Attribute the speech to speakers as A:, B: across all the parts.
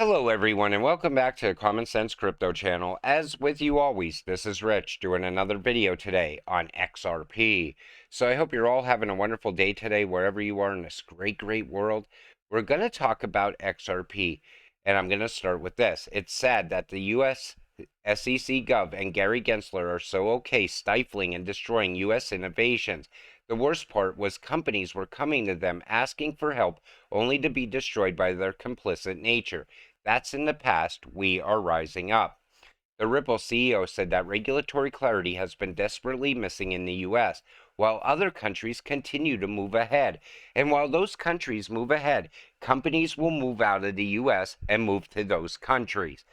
A: Hello, everyone, and welcome back to the Common Sense Crypto channel. As with you always, this is Rich doing another video today on XRP. So I hope you're all having a wonderful day today, wherever you are in this great world. We're going to talk about XRP, and I'm going to start with this. It's sad that the U.S. SEC Gov and Gary Gensler are so okay stifling and destroying U.S. innovations. The worst part was companies were coming to them asking for help only to be destroyed by their complicit nature. That's in the past. We are rising up. The Ripple CEO said that regulatory clarity has been desperately missing in the US, while other countries continue to move ahead. And while those countries move ahead, companies will move out of the US and move to those countries.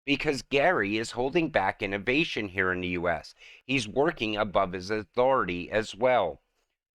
A: Because Gary is holding back innovation here in the US. He's working above his authority as well.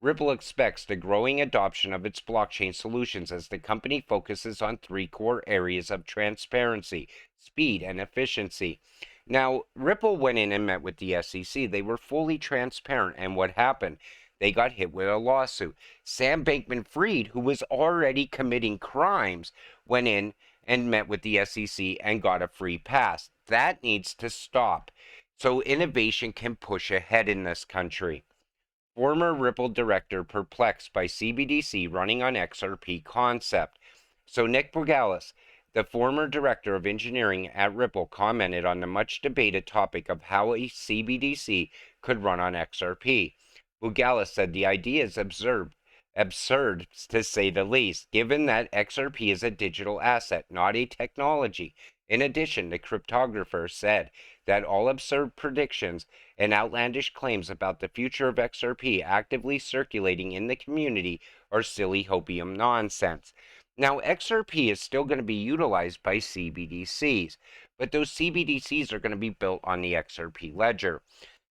A: Ripple expects the growing adoption of its blockchain solutions as the company focuses on three core areas of transparency, speed, and efficiency. Now, Ripple went in and met with the SEC. They were fully transparent, and what happened? They got hit with a lawsuit. Sam Bankman-Fried, who was already committing crimes, went in and met with the SEC and got a free pass. That needs to stop so innovation can push ahead in this country. Former Ripple director perplexed by CBDC running on XRP concept. So Nick Bourgalis, the former director of engineering at Ripple, commented on the much debated topic of how a CBDC could run on XRP. Bourgalis said the idea is absurd to say the least, given that XRP is a digital asset, not a technology. In addition, the cryptographer said that all absurd predictions and outlandish claims about the future of XRP actively circulating in the community are silly hopium nonsense. Now, XRP is still going to be utilized by CBDCs, but those CBDCs are going to be built on the XRP ledger.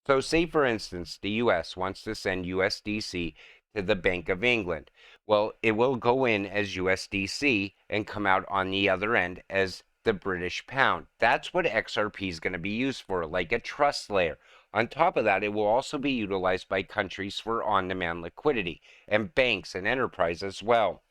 A: So say, for instance, the US wants to send USDC to the Bank of England. Well, it will go in as USDC and come out on the other end as the British pound. That's what XRP is going to be used for, like a trust layer. On top of that, it will also be utilized by countries for on-demand liquidity and banks and enterprise as well.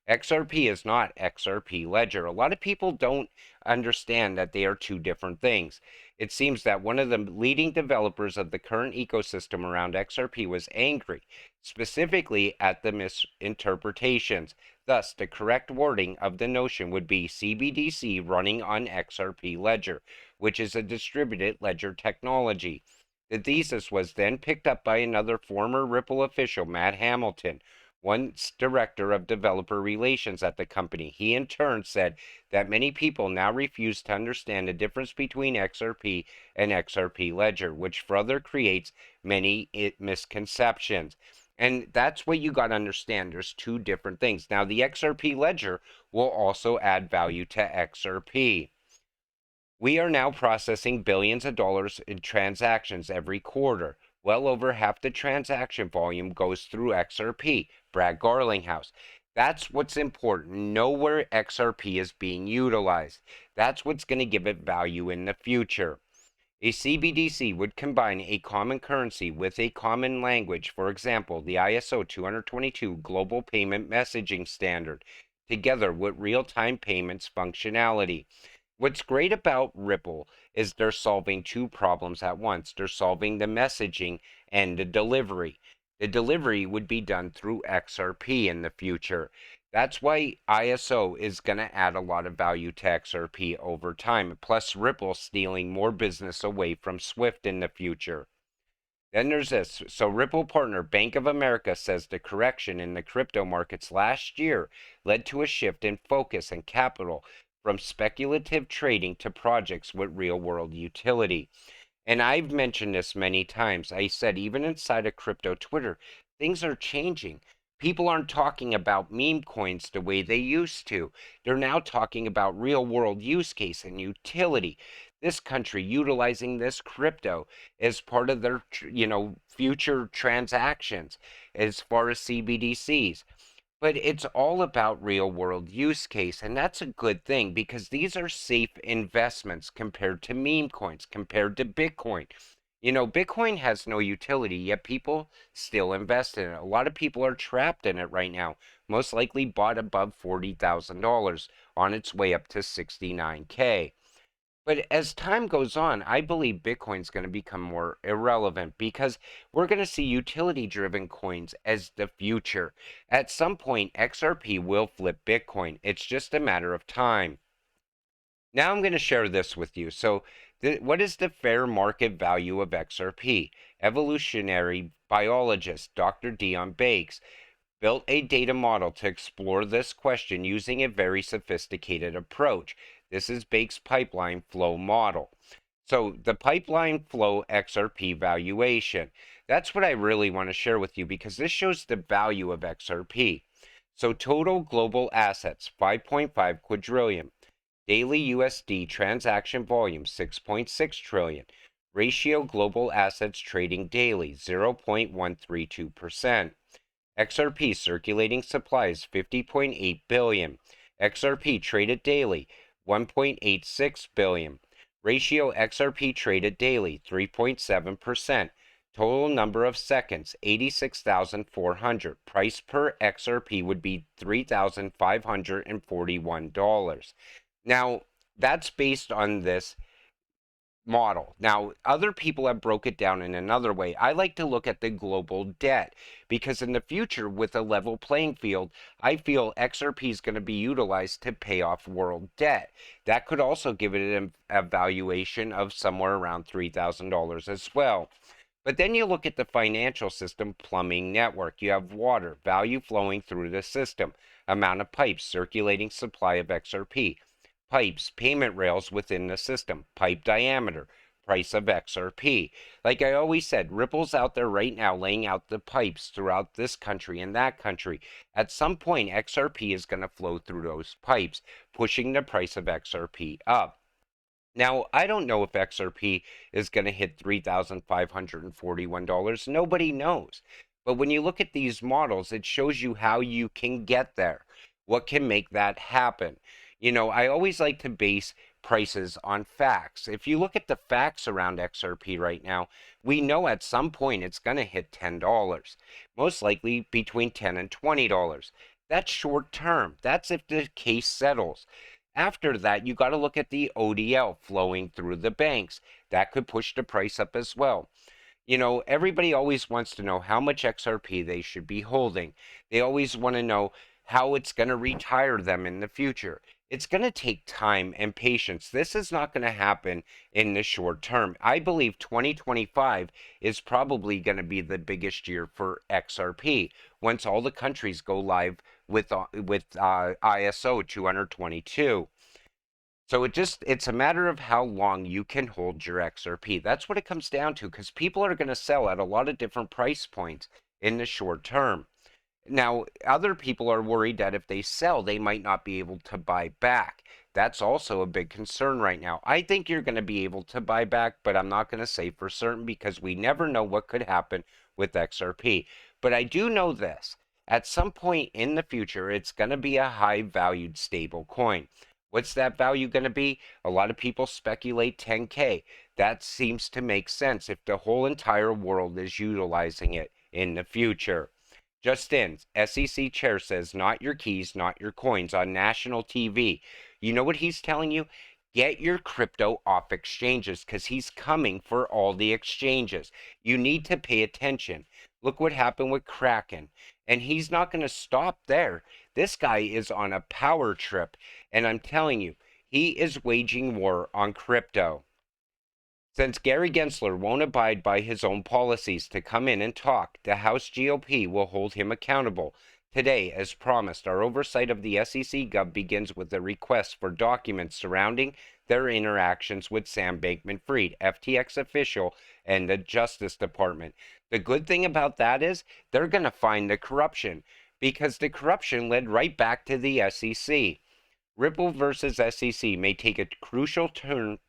A: XRP is not XRP Ledger. A lot of people don't understand that they are two different things. It seems that one of the leading developers of the current ecosystem around XRP was angry, specifically at the misinterpretations. Thus, the correct wording of the notion would be CBDC running on XRP Ledger, which is a distributed ledger technology. The thesis was then picked up by another former Ripple official, Matt Hamilton, once director of developer relations at the company. He in turn said that many people now refuse to understand the difference between XRP and XRP Ledger, which further creates many misconceptions. And that's what you got to understand. There's two different things. Now, the XRP Ledger will also add value to XRP. We are now processing billions of dollars in transactions every quarter. Well over half the transaction volume goes through XRP, Brad Garlinghouse. That's what's important. Know where XRP is being utilized. That's what's going to give it value in the future. A CBDC would combine a common currency with a common language, for example, the ISO 222 Global Payment Messaging Standard, together with real-time payments functionality. What's great about Ripple is they're solving two problems at once. They're solving the messaging and the delivery. The delivery would be done through XRP in the future. That's why ISO is going to add a lot of value to XRP over time. Plus, Ripple stealing more business away from Swift in the future. Then there's this. So Ripple partner Bank of America says the correction in the crypto markets last year led to a shift in focus and capital from speculative trading to projects with real-world utility. And I've mentioned this many times. I said even inside of crypto Twitter, things are changing. People aren't talking about meme coins the way they used to. They're now talking about real-world use case and utility. This country utilizing this crypto as part of their, future transactions as far as CBDCs. But it's all about real world use case. And that's a good thing because these are safe investments compared to meme coins, compared to Bitcoin. Bitcoin has no utility, yet people still invest in it. A lot of people are trapped in it right now most likely bought above $40,000 on its way up to 69K. But as time goes on, I believe Bitcoin's going to become more irrelevant because we're going to see utility-driven coins as the future. At some point, XRP will flip Bitcoin. It's just a matter of time. Now I'm going to share this with you. So, what is the fair market value of XRP? Evolutionary biologist Dr. Dion Bakes built a data model to explore this question using a very sophisticated approach. This is Bake's pipeline flow model. So the pipeline flow XRP valuation, that's what I really want to share with you because this shows the value of XRP. So total global assets, 5.5 quadrillion. Daily USD transaction volume, 6.6 trillion. Ratio global assets trading daily, 0.132%. XRP circulating supplies 50.8 billion. XRP traded daily 1.86 billion. Ratio XRP traded daily 3.7%. Total number of seconds 86,400. Price per XRP would be $3,541. Now, that's based on this model. Now, other people have broke it down in another way. I like to look at the global debt because in the future, with a level playing field, I feel XRP is going to be utilized to pay off world debt. That could also give it a valuation of somewhere around $3,000 as well. But then you look at the financial system plumbing network. You have water, value flowing through the system, amount of pipes, circulating supply of XRP. Pipes, payment rails within the system, pipe diameter, price of XRP. Like I always said, Ripple's out there right now laying out the pipes throughout this country and that country. At some point, XRP is going to flow through those pipes, pushing the price of XRP up. Now, I don't know if XRP is going to hit $3,541. Nobody knows. But when you look at these models, it shows you how you can get there. What can make that happen? You know, I always like to base prices on facts. If you look at the facts around XRP right now, we know at some point it's going to hit $10, most likely between $10 and $20. That's short term. That's if the case settles. After that, you got to look at the ODL flowing through the banks. That could push the price up as well. You know, everybody always wants to know how much XRP they should be holding. They always want to know how it's going to retire them in the future. It's going to take time and patience. This is not going to happen in the short term. I believe 2025 is probably going to be the biggest year for XRP once all the countries go live with ISO 222. So it's a matter of how long you can hold your XRP. That's what it comes down to because people are going to sell at a lot of different price points in the short term. Now, other people are worried that if they sell, they might not be able to buy back. That's also a big concern right now. I think you're going to be able to buy back, but I'm not going to say for certain because we never know what could happen with XRP. But I do know this. At some point in the future, it's going to be a high-valued stable coin. What's that value going to be? A lot of people speculate 10K. That seems to make sense if the whole entire world is utilizing it in the future. Just in, SEC chair says, not your keys, not your coins on national TV. You know what he's telling you? Get your crypto off exchanges because he's coming for all the exchanges. You need to pay attention. Look what happened with Kraken. And he's not going to stop there. This guy is on a power trip. And I'm telling you, he is waging war on crypto. Since Gary Gensler won't abide by his own policies to come in and talk, the House GOP will hold him accountable. Today, as promised, our oversight of the SEC Gov begins with a request for documents surrounding their interactions with Sam Bankman-Fried, FTX official, and the Justice Department. The good thing about that is they're going to find the corruption because the corruption led right back to the SEC. Ripple versus SEC may take a crucial turn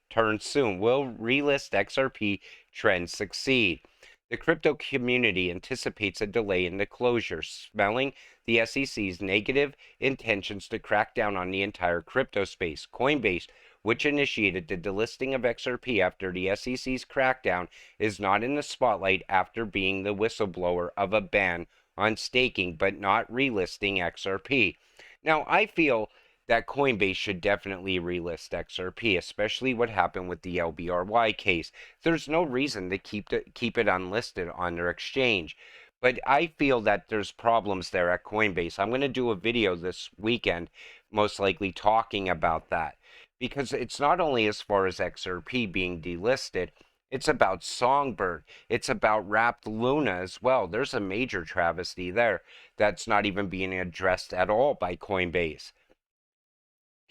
A: soon. Will relist XRP trends succeed? The crypto community anticipates a delay in the closure, smelling the SEC's negative intentions to crack down on the entire crypto space. Coinbase, which initiated the delisting of XRP after the SEC's crackdown, is not in the spotlight after being the whistleblower of a ban on staking but not relisting XRP. Now, I feel that Coinbase should definitely relist XRP, especially what happened with the LBRY case. There's no reason to keep it unlisted on their exchange. But I feel that there's problems there at Coinbase. I'm going to do a video this weekend, most likely talking about that. Because it's not only as far as XRP being delisted, it's about Songbird. It's about Wrapped Luna as well. There's a major travesty there that's not even being addressed at all by Coinbase.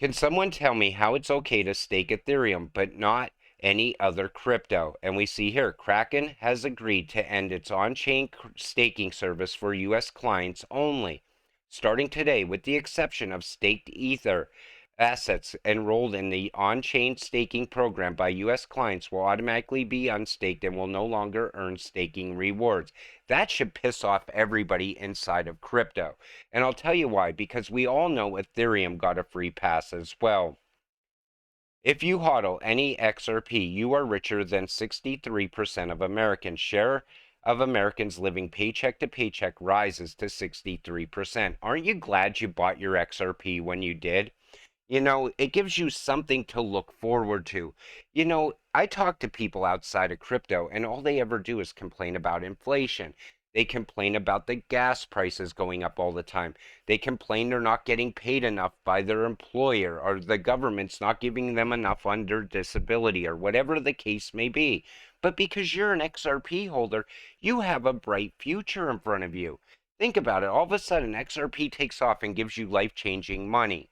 A: Can someone tell me how it's okay to stake Ethereum but not any other crypto? And we see here Kraken has agreed to end its on chain staking service for US clients only, starting today, with the exception of staked Ether. Assets enrolled in the on chain staking program by US clients will automatically be unstaked and will no longer earn staking rewards. That should piss off everybody inside of crypto. And I'll tell you why, because we all know Ethereum got a free pass as well. If you hodl any XRP, you are richer than 63% of Americans. Share of Americans living paycheck to paycheck rises to 63%. Aren't you glad you bought your XRP when you did? You know, it gives you something to look forward to. You know, I talk to people outside of crypto, and all they ever do is complain about inflation. They complain about the gas prices going up all the time. They complain they're not getting paid enough by their employer, or the government's not giving them enough under disability, or whatever the case may be. But because you're an XRP holder, you have a bright future in front of you. Think about it. All of a sudden, XRP takes off and gives you life-changing money.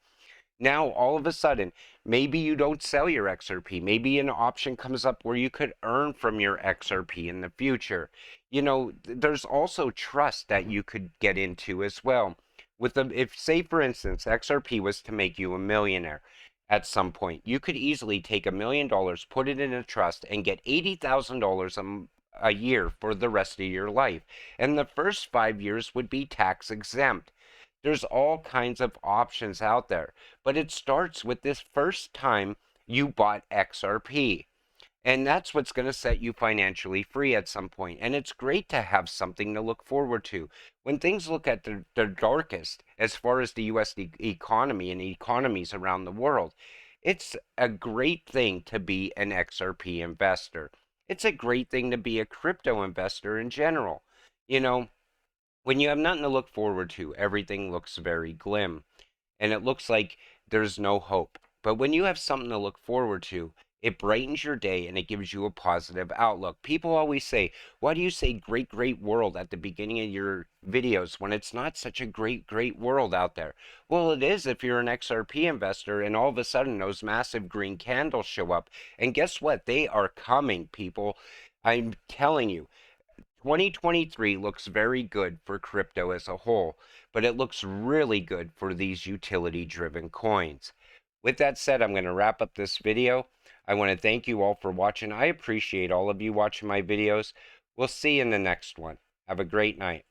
A: Now, all of a sudden, maybe you don't sell your XRP. Maybe an option comes up where you could earn from your XRP in the future. You know, there's also trust that you could get into as well. With the, if, say, for instance, XRP was to make you a millionaire at some point, you could easily take $1 million, put it in a trust, and get $80,000 a year for the rest of your life. And the first 5 years would be tax exempt. There's all kinds of options out there, but it starts with this first time you bought XRP. And that's what's going to set you financially free at some point. And it's great to have something to look forward to. When things look at the darkest, as far as the US economy and economies around the world, it's a great thing to be an XRP investor. It's a great thing to be a crypto investor in general. You know, when you have nothing to look forward to, everything looks very glim and it looks like there's no hope. But when you have something to look forward to, it brightens your day and it gives you a positive outlook. People always say, why do you say great, great world at the beginning of your videos when it's not such a great, great world out there? Well, it is if you're an XRP investor and all of a sudden those massive green candles show up. And guess what? They are coming, people. I'm telling you. 2023 looks very good for crypto as a whole, but it looks really good for these utility-driven coins. With that said, I'm going to wrap up this video. I want to thank you all for watching. I appreciate all of you watching my videos. We'll see you in the next one. Have a great night.